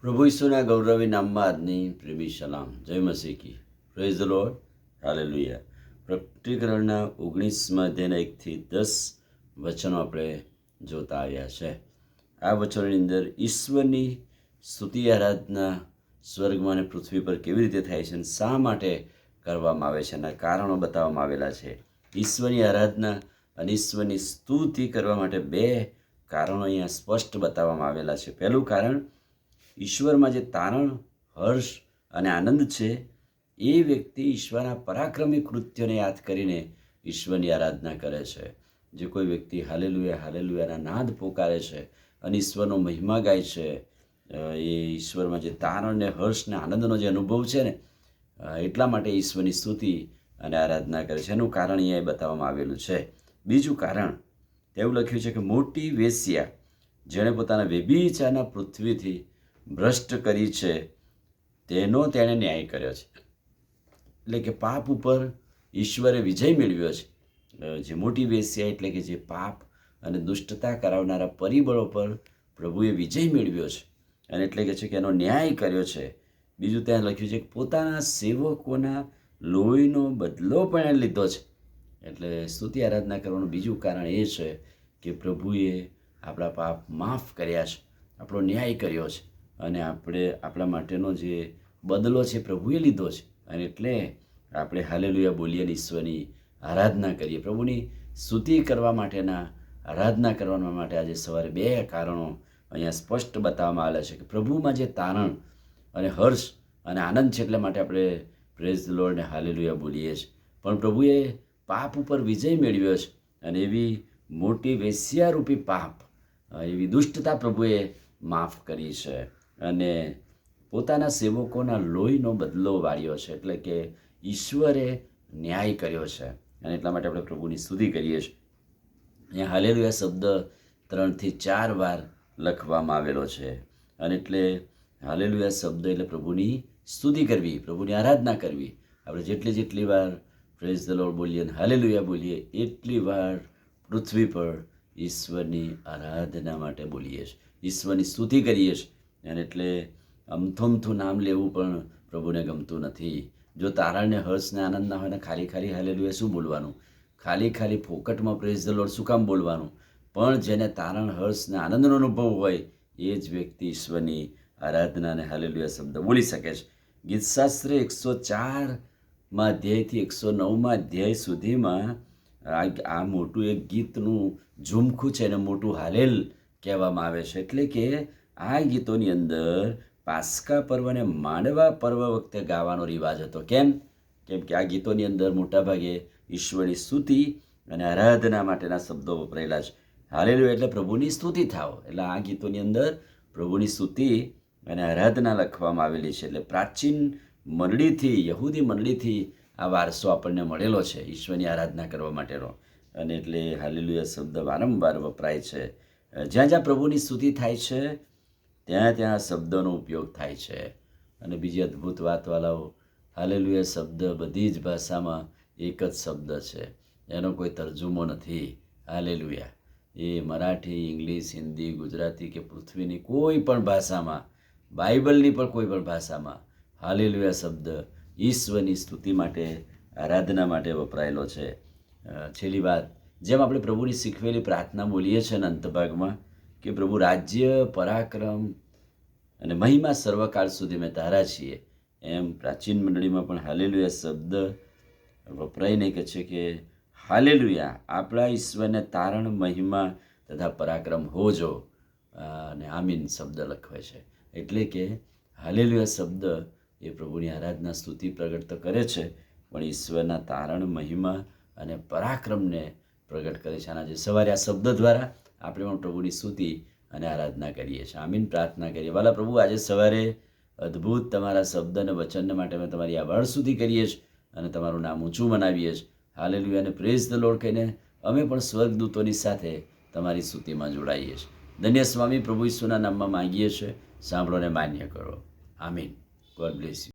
પ્રભુ ઈસુના ગૌરવી નામમાં આજની પ્રેમી સલામ. જય મસીહ કી. Praise the lord. હાલેલુયા. પ્રકટીકરણના 19માં અધ્યાયના 1 થી 10 વચનો આપણે જોતા આવ્યા છે. આ વચનોની અંદર ઈશ્વરની સ્તુતિ આરાધના સ્વર્ગમાં અને પૃથ્વી પર કેવી રીતે થાય છે અને શા માટે કરવામાં આવે છે એના કારણો બતાવવામાં આવેલા છે. ઈશ્વરની આરાધના અને ઈશ્વરની સ્તુતિ કરવા માટે બે કારણો અહીંયા સ્પષ્ટ બતાવવામાં આવેલા છે. પહેલું કારણ, ઈશ્વરમાં જે તારણ, હર્ષ અને આનંદ છે એ વ્યક્તિ ઈશ્વરના પરાક્રમી કૃત્યોને યાદ કરીને ઈશ્વરની આરાધના કરે છે. જે કોઈ વ્યક્તિ હાલેલુયા હાલેલુયાના નાદ પોકારે છે અને ઈશ્વરનો મહિમા ગાય છે, એ ઈશ્વરમાં જે તારણ ને હર્ષ ને આનંદનો જે અનુભવ છે ને, એટલા માટે ઈશ્વરની સ્તુતિ અને આરાધના કરે છે. એનું કારણ અહીંયા બતાવવામાં આવેલું છે. બીજું કારણ તેવું લખ્યું છે કે મોટી વેશ્યા જેણે પોતાના વ્યભિચારના પૃથ્વીથી ભ્રષ્ટ કરી છે તેનો તેણે ન્યાય કર્યો છે. એટલે કે પાપ ઉપર ઈશ્વરે વિજય મેળવ્યો છે. જે મોટી વેશ્યા એટલે કે જે પાપ અને દુષ્ટતા કરાવનારા પરિબળો પર પ્રભુએ વિજય મેળવ્યો છે અને એટલે કે છે કે એનો ન્યાય કર્યો છે. બીજું ત્યાં લખ્યું છે કે પોતાના સેવકોના લોહીનો બદલો પણ એને લીધો છે. એટલે સ્તુતિ આરાધના કરવાનું બીજું કારણ એ છે કે પ્રભુએ આપણા પાપ માફ કર્યા છે, આપણો ન્યાય કર્યો છે અને આપણા માટેનો જે બદલો છે પ્રભુએ લીધો છે. અને એટલે આપણે હાલેલુયા બોલીએ અને ઈશ્વરની આરાધના કરીએ. પ્રભુની સ્તુતિ કરવા માટેના, આરાધના કરવા માટે આજે સવારે બે કારણો અહીંયા સ્પષ્ટ બતાવવામાં આવેલા છે કે પ્રભુમાં જે તારણ અને હર્ષ અને આનંદ છે એટલા માટે આપણે પ્રેઝ ધ લોર્ડ ને હાલેલુયા બોલીએ છીએ. પણ પ્રભુએ પાપ ઉપર વિજય મેળવ્યો છે અને એવી મોટી વેશ્યારૂપી પાપ, એવી દુષ્ટતા પ્રભુએ માફ કરી છે અને પોતાના સેવકોના લોહીનો બદલો વાળ્યો છે. એટલે કે ઈશ્વરે ન્યાય કર્યો છે અને એટલા માટે આપણે પ્રભુની સ્તુતિ કરીએ છીએ. અહીંયા હાલેલુયા શબ્દ 3 થી 4 વાર લખવામાં આવેલો છે અને એટલે હાલેલુયા શબ્દ એટલે પ્રભુની સ્તુતિ કરવી, પ્રભુની આરાધના કરવી. આપણે જેટલી વાર પ્રેઝ ધ લોર્ડ બોલીએ અને હાલેલુયા બોલીએ એટલી વાર પૃથ્વી પર ઈશ્વરની આરાધના માટે બોલીએ છીએ, ઈશ્વરની સ્તુતિ કરીએ છીએ. અને એટલે અમથું નામ લેવું પણ પ્રભુને ગમતું નથી. જો તારણને હર્ષને આનંદ ના હોય ને ખાલી હાલેલુયા શું બોલવાનું, ખાલી ફોકટમાં પ્રેઝ ધ લોર્ડ શું કામ બોલવાનું. પણ જેને તારણ, હર્ષ ને આનંદનો અનુભવ હોય એ જ વ્યક્તિ ઈશ્વરની આરાધના અને હાલેલુયા શબ્દ બોલી શકે છે. ગીતશાસ્ત્ર 104માં અધ્યાયથી 109માં અધ્યાય સુધીમાં આ મોટું એક ગીતનું ઝુમખું છે અને મોટું હાલેલ કહેવામાં આવે છે. એટલે કે આ ગીતોની અંદર પાસ્કા પર્વ અને માંડવા પર્વ વખતે ગાવાનો રિવાજ હતો. કેમ કે આ ગીતોની અંદર મોટાભાગે ઈશ્વરની સ્તુતિ અને આરાધના માટેના શબ્દો વપરાયેલા છે. હાલેલુયા એટલે પ્રભુની સ્તુતિ થાવ. એટલે આ ગીતોની અંદર પ્રભુની સ્તુતિ અને આરાધના લખવામાં આવેલી છે. એટલે પ્રાચીન મંડળીથી, યહૂદી મંડળીથી આ વારસો આપણને મળેલો છે ઈશ્વરની આરાધના કરવા માટેનો. અને એટલે હાલેલુયા શબ્દ વારંવાર વપરાય છે. જ્યાં જ્યાં પ્રભુની સ્તુતિ થાય છે ત્યાં આ શબ્દનો ઉપયોગ થાય છે. અને બીજી અદ્ભુત વાતવાલાઓ, હાલેલુયા શબ્દ બધી જ ભાષામાં એક જ શબ્દ છે, એનો કોઈ તર્જુમો નથી. હાલેલુયા એ મરાઠી, ઇંગ્લિશ, હિન્દી, ગુજરાતી કે પૃથ્વીની કોઈ પણ ભાષામાં, બાઇબલની પણ કોઈ પણ ભાષામાં હાલેલુયા શબ્દ ઈશ્વરની સ્તુતિ માટે, આરાધના માટે વપરાયેલો છે. છેલ્લી વાત, જેમ આપણે પ્રભુની શીખવેલી પ્રાર્થના બોલીએ છીએ ને અંતભાગમાં કે પ્રભુ રાજ્ય, પરાક્રમ અને મહિમા સર્વકાળ સુધી મેં તારા છીએ, એમ પ્રાચીન મંડળીમાં પણ હાલેલુયા શબ્દ વપરાઈને કહે છે કે હાલેલુયા આપણા ઈશ્વરને તારણ, મહિમા તથા પરાક્રમ હોજો. અને આમીન શબ્દ લખવે છે. એટલે કે હાલેલુયા શબ્દ એ પ્રભુની આરાધના સ્તુતિ પ્રગટ તો કરે છે પણ ઈશ્વરના તારણ, મહિમા અને પરાક્રમને પ્રગટ કરે છે. આના જે સવારે આ શબ્દ દ્વારા આપણે પણ પ્રભુની સ્તુતિ અને આરાધના કરીએ છીએ. આમીન પ્રાર્થના કરીએ. વાલા પ્રભુ, આજે સવારે અદ્ભુત તમારા શબ્દ અને વચનને માટે અમે તમારી આભાર સ્તુતિ કરીએ છીએ અને તમારું નામ ઊંચું મનાવીએ છીએ. હાલેલુયા અને પ્રેઝ ધ લોર્ડ કહીને અમે પણ સ્વર્ગદૂતોની સાથે તમારી સ્તુતિમાં જોડાઈએ છીએ. ધન્ય સ્વામી, પ્રભુ ઈસુના નામમાં માંગીએ છીએ, સાંભળો ને માન્ય કરો. આમીન. God bless you.